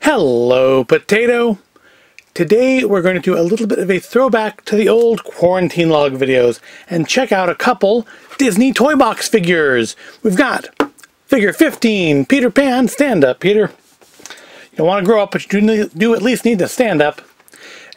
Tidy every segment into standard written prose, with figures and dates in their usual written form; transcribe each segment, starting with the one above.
Hello, Potato! Today we're going to do a little bit of a throwback to the old quarantine log videos and check out a couple Disney toy box figures. We've got figure 15, Peter Pan, stand up, Peter. You don't want to grow up, but you do at least need to stand up.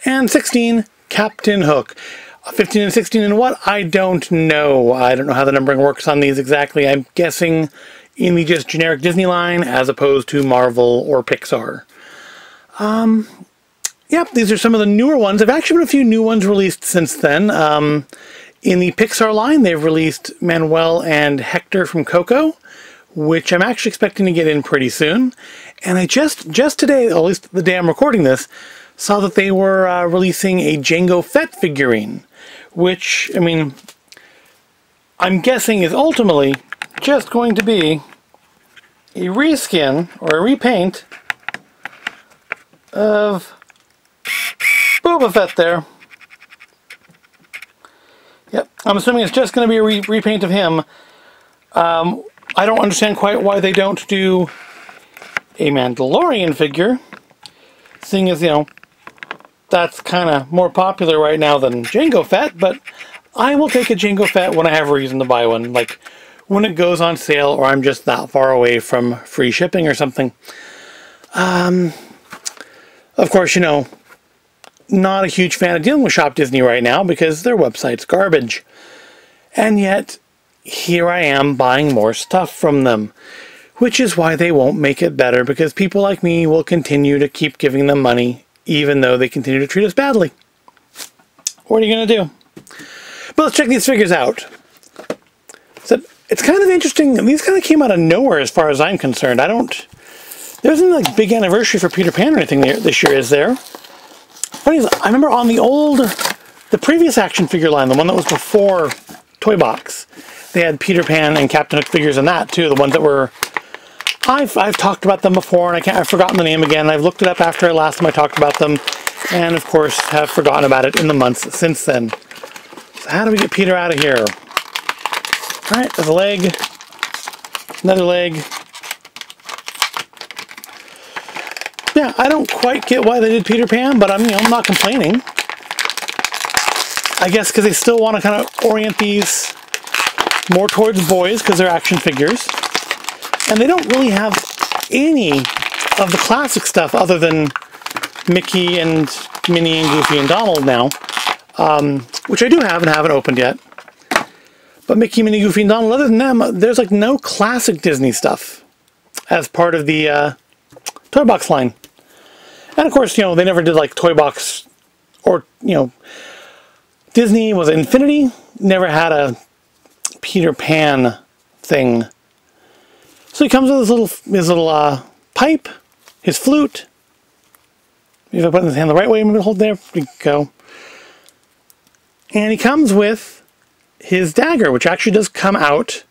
And 16, Captain Hook. 15 and 16 and what? I don't know. I don't know how the numbering works on these exactly. I'm guessing in the just generic Disney line as opposed to Marvel or Pixar. Yep, these are some of the newer ones. There have actually been a few new ones released since then. In the Pixar line, they've released Manuel and Hector from Coco, which I'm actually expecting to get in pretty soon. And I just today, or at least the day I'm recording this, saw that they were releasing a Jango Fett figurine, which, I mean, I'm guessing is ultimately just going to be a reskin or a repaint of Boba Fett there. Yep, I'm assuming it's just going to be a repaint of him. I don't understand quite why they don't do a Mandalorian figure, seeing as, you know, that's kind of more popular right now than Jango Fett, but I will take a Jango Fett when I have a reason to buy one, like when it goes on sale or I'm just that far away from free shipping or something. Of course, you know, not a huge fan of dealing with Shop Disney right now because their website's garbage. And yet, here I am buying more stuff from them, which is why they won't make it better, because people like me will continue to keep giving them money even though they continue to treat us badly. What are you going to do? But let's check these figures out. So it's kind of interesting. These kind of came out of nowhere as far as I'm concerned. There isn't like big anniversary for Peter Pan or anything this year, is there? Funny is, I remember on the previous action figure line, the one that was before Toy Box, they had Peter Pan and Captain Hook figures in that too. The ones that were, I've talked about them before, and I've forgotten the name again. I've looked it up after last time I talked about them, and of course have forgotten about it in the months since then. So how do we get Peter out of here? All right, there's a leg, another leg. Yeah, I don't quite get why they did Peter Pan, but I'm not complaining. I guess because they still want to kind of orient these more towards boys because they're action figures. And they don't really have any of the classic stuff other than Mickey and Minnie and Goofy and Donald now, which I do have and haven't opened yet. But Mickey, Minnie, Goofy, and Donald, other than them, there's like no classic Disney stuff as part of the Toy Box line. And of course, you know, they never did like Toy Box, or, you know, Disney was Infinity, never had a Peter Pan thing. So he comes with his little pipe, his flute. If I put his hand the right way, maybe hold there, we go. And he comes with his dagger, which actually does come out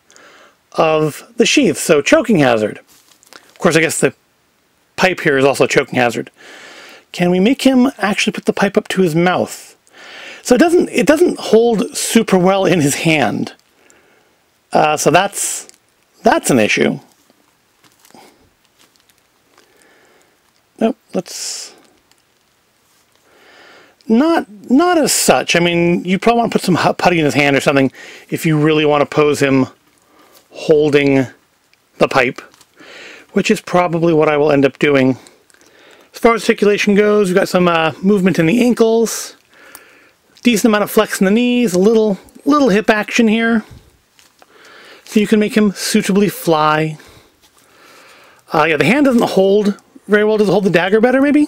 of the sheath, so choking hazard. Of course, I guess the pipe here is also a choking hazard. Can we make him actually put the pipe up to his mouth? So it doesn't hold super well in his hand. So that's an issue. Nope, let's not as such. I mean, you probably want to put some putty in his hand or something if you really want to pose him holding the pipe, which is probably what I will end up doing. As far as articulation goes, we've got some movement in the ankles, decent amount of flex in the knees, a little hip action here, so you can make him suitably fly. Yeah, the hand doesn't hold very well. Does it hold the dagger better, maybe?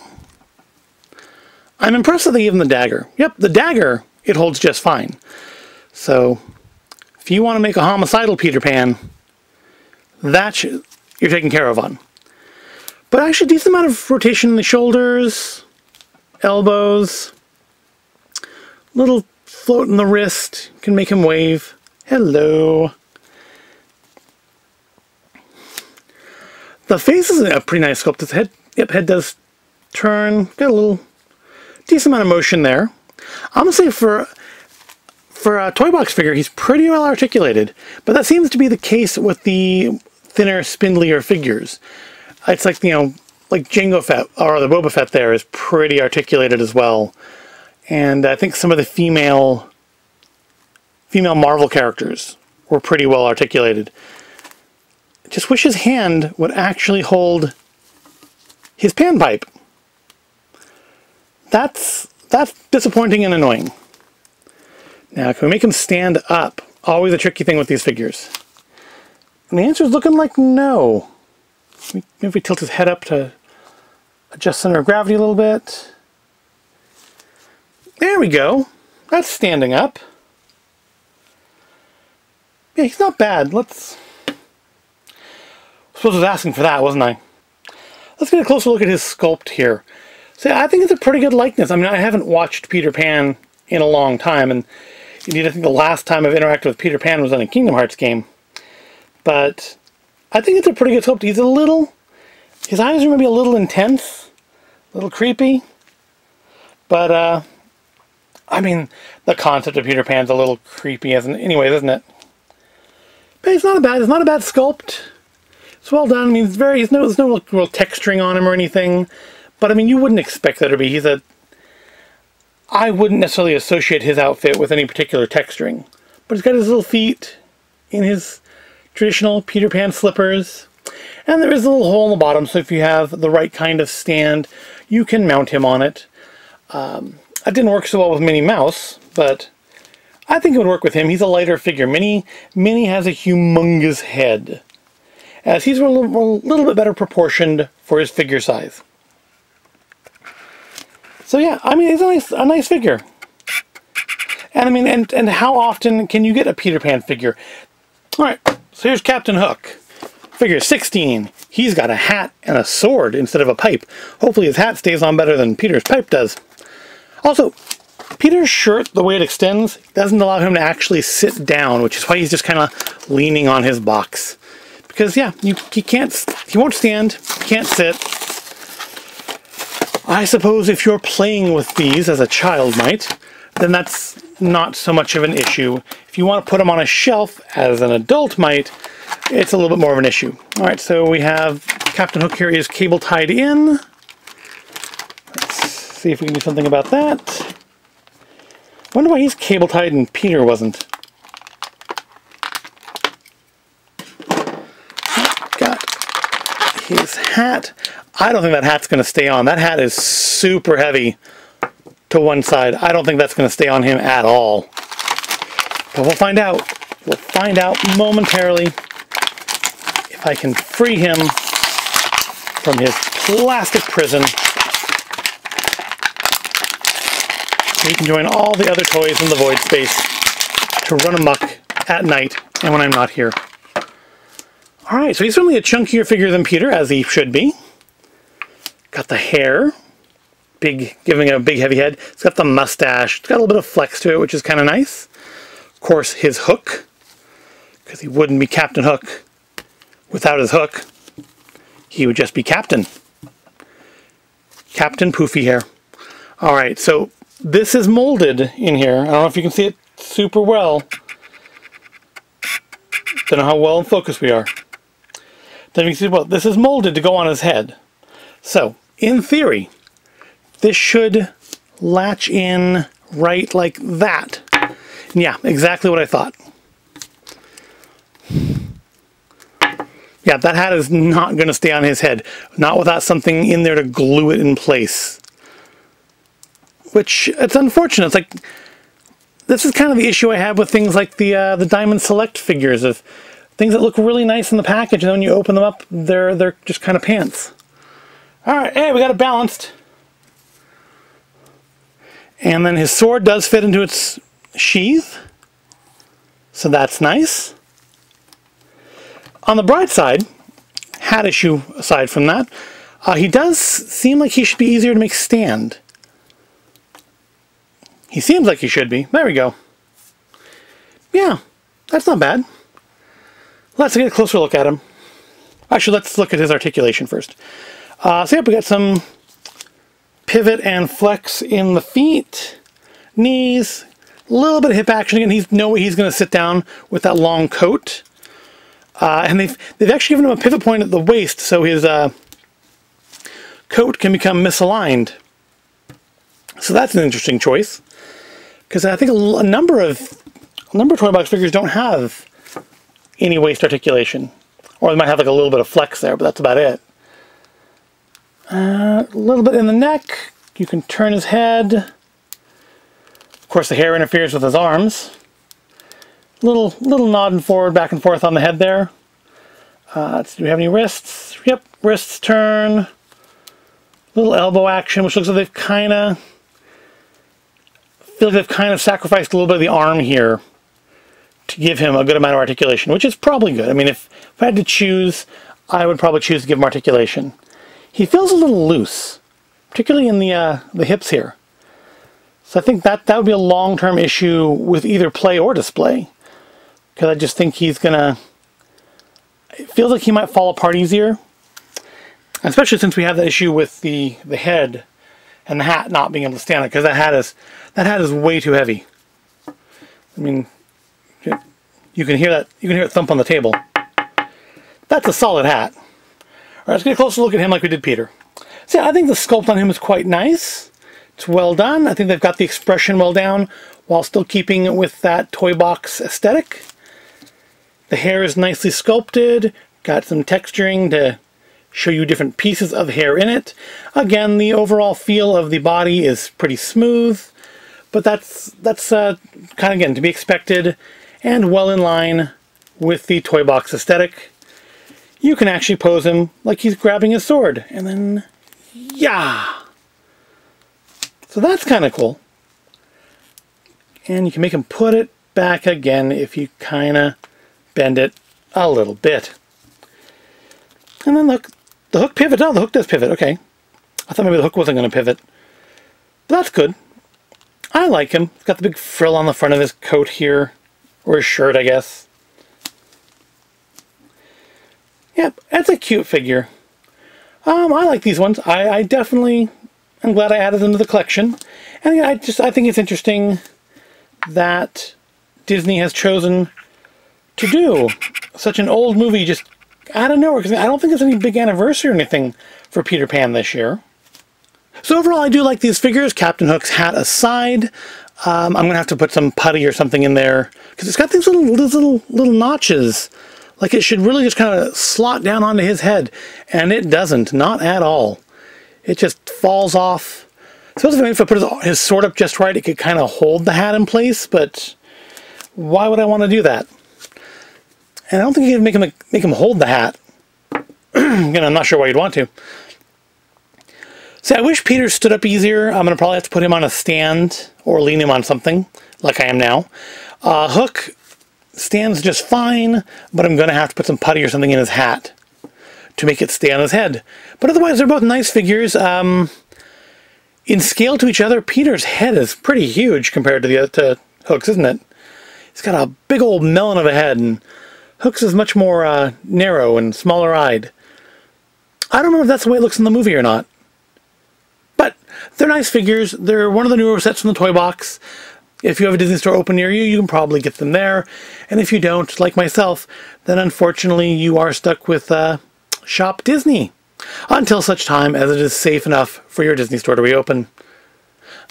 I'm impressed that they gave him the dagger. Yep, the dagger, it holds just fine. So, if you want to make a homicidal Peter Pan, you're taken care of on. But actually, decent amount of rotation in the shoulders, elbows, little float in the wrist, can make him wave. Hello. The face is a pretty nice sculpt. His head, yep, head does turn. Got a little decent amount of motion there. I'm gonna say for a Toy Box figure, he's pretty well articulated, but that seems to be the case with the thinner, spindlier figures. It's like, you know, like Jango Fett, or the Boba Fett there, is pretty articulated as well. And I think some of the female Marvel characters were pretty well articulated. Just wish his hand would actually hold his panpipe. That's disappointing and annoying. Now, can we make him stand up? Always a tricky thing with these figures. And the answer is looking like no. Maybe if we tilt his head up to adjust center of gravity a little bit. There we go. That's standing up. Yeah, he's not bad. I suppose I was asking for that, wasn't I? Let's get a closer look at his sculpt here. So I think it's a pretty good likeness. I mean, I haven't watched Peter Pan in a long time, and indeed I think the last time I've interacted with Peter Pan was on a Kingdom Hearts game. But I think it's a pretty good sculpt. His eyes are maybe a little intense, a little creepy. But, I mean, the concept of Peter Pan's a little creepy anyways, isn't it? But it's not a bad sculpt. It's well done. I mean, there's no real texturing on him or anything. But I mean, you wouldn't expect that to be. I wouldn't necessarily associate his outfit with any particular texturing. But he's got his little feet in his traditional Peter Pan slippers. And there is a little hole in the bottom, so if you have the right kind of stand, you can mount him on it. That didn't work so well with Minnie Mouse, but I think it would work with him. He's a lighter figure. Minnie has a humongous head, as he's a little bit better proportioned for his figure size. So yeah, I mean, it's a nice figure. And I mean, and how often can you get a Peter Pan figure? All right, so here's Captain Hook. Figure 16. He's got a hat and a sword instead of a pipe. Hopefully his hat stays on better than Peter's pipe does. Also, Peter's shirt, the way it extends, doesn't allow him to actually sit down, which is why he's just kind of leaning on his box. Because, yeah, he won't stand, can't sit. I suppose if you're playing with these, as a child might, then that's not so much of an issue. If you want to put them on a shelf, as an adult might, it's a little bit more of an issue. Alright, so we have Captain Hook here is cable tied in. Let's see if we can do something about that. Wonder why he's cable tied and Peter wasn't. Got his hat. I don't think that hat's going to stay on. That hat is super heavy to one side. I don't think that's going to stay on him at all. But we'll find out. We'll find out momentarily if I can free him from his plastic prison. So he can join all the other toys in the void space to run amok at night and when I'm not here. Alright, so he's certainly a chunkier figure than Peter, as he should be. Got the hair, giving a big heavy head. It's got the mustache. It's got a little bit of flex to it, which is kind of nice. Of course, his hook, because he wouldn't be Captain Hook without his hook. He would just be Captain. Captain Poofy Hair. Alright, so this is molded in here. I don't know if you can see it super well. Don't know how well in focus we are. Then you can see, well, this is molded to go on his head. So, in theory, this should latch in right like that. And yeah, exactly what I thought. Yeah, that hat is not going to stay on his head. Not without something in there to glue it in place. Which, it's unfortunate. It's like, this is kind of the issue I have with things like the Diamond Select figures. Of things that look really nice in the package, and then when you open them up, they're just kind of pants. Alright, hey, we got it balanced. And then his sword does fit into its sheath. So that's nice. On the bright side, hat issue aside from that, he does seem like he should be easier to make stand. He seems like he should be. There we go. Yeah, that's not bad. Let's get a closer look at him. Actually, let's look at his articulation first. So yep, we got some pivot and flex in the feet, knees, a little bit of hip action. Again, he's no way he's going to sit down with that long coat. And they've actually given him a pivot point at the waist, so his coat can become misaligned. So that's an interesting choice, because I think a number of toy box figures don't have any waist articulation, or they might have like a little bit of flex there, but that's about it. A little bit in the neck. You can turn his head. Of course, the hair interferes with his arms. Little nodding forward, back and forth on the head there. Do we have any wrists? Yep, wrists turn. Little elbow action, which looks like they've kind of sacrificed a little bit of the arm here to give him a good amount of articulation, which is probably good. I mean, if I had to choose, I would probably choose to give him articulation. He feels a little loose, particularly in the hips here. So I think that would be a long-term issue with either play or display, because I just think he's gonna. It feels like he might fall apart easier, especially since we have that issue with the head and the hat not being able to stand it, because that hat is way too heavy. I mean, you can hear that. You can hear it thump on the table. That's a solid hat. All right, let's get a closer look at him like we did Peter. So yeah, I think the sculpt on him is quite nice. It's well done. I think they've got the expression well down while still keeping with that toy box aesthetic. The hair is nicely sculpted. Got some texturing to show you different pieces of hair in it. Again, the overall feel of the body is pretty smooth, but that's kind of, again, to be expected and well in line with the toy box aesthetic. You can actually pose him like he's grabbing his sword, and then, yeah! So that's kind of cool. And you can make him put it back again if you kind of bend it a little bit. And then look, the hook pivots. Oh, the hook does pivot, okay. I thought maybe the hook wasn't going to pivot. But that's good. I like him. He's got the big frill on the front of his coat here, or his shirt, I guess. Yep, that's a cute figure. I like these ones. I definitely am glad I added them to the collection. And again, I think it's interesting that Disney has chosen to do such an old movie just out of nowhere, because I don't think there's any big anniversary or anything for Peter Pan this year. So overall, I do like these figures, Captain Hook's hat aside. I'm going to have to put some putty or something in there, because it's got these little notches. Like it should really just kind of slot down onto his head, and it doesn't, not at all. It just falls off. I suppose if I put his sword up just right, it could kind of hold the hat in place, but why would I want to do that? And I don't think you can make him hold the hat. Again, I'm not sure why you'd want to. See, I wish Peter stood up easier. I'm going to probably have to put him on a stand or lean him on something, like I am now. Hook stands just fine, but I'm going to have to put some putty or something in his hat to make it stay on his head. But otherwise, they're both nice figures. In scale to each other, Peter's head is pretty huge compared to Hook's, isn't it? He's got a big old melon of a head, and Hook's is much more narrow and smaller-eyed. I don't know if that's the way it looks in the movie or not. But they're nice figures. They're one of the newer sets from the toy box. If you have a Disney store open near you, you can probably get them there. And if you don't, like myself, then unfortunately you are stuck with Shop Disney until such time as it is safe enough for your Disney store to reopen.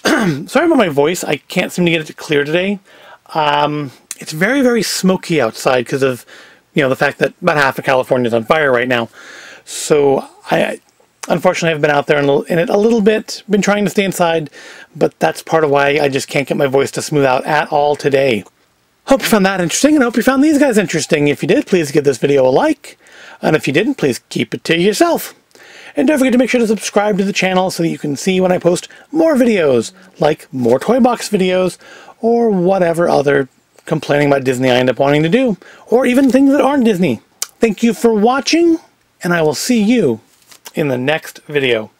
Sorry about my voice. I can't seem to get it clear today. It's very, very smoky outside because of, the fact that about half of California is on fire right now. So I unfortunately have been out there in it a little bit, been trying to stay inside, but that's part of why I just can't get my voice to smooth out at all today. Hope you found that interesting, and hope you found these guys interesting. If you did, please give this video a like, and if you didn't, please keep it to yourself. And don't forget to make sure to subscribe to the channel so that you can see when I post more videos, like more toy box videos, or whatever other complaining about Disney I end up wanting to do, or even things that aren't Disney. Thank you for watching, and I will see you in the next video.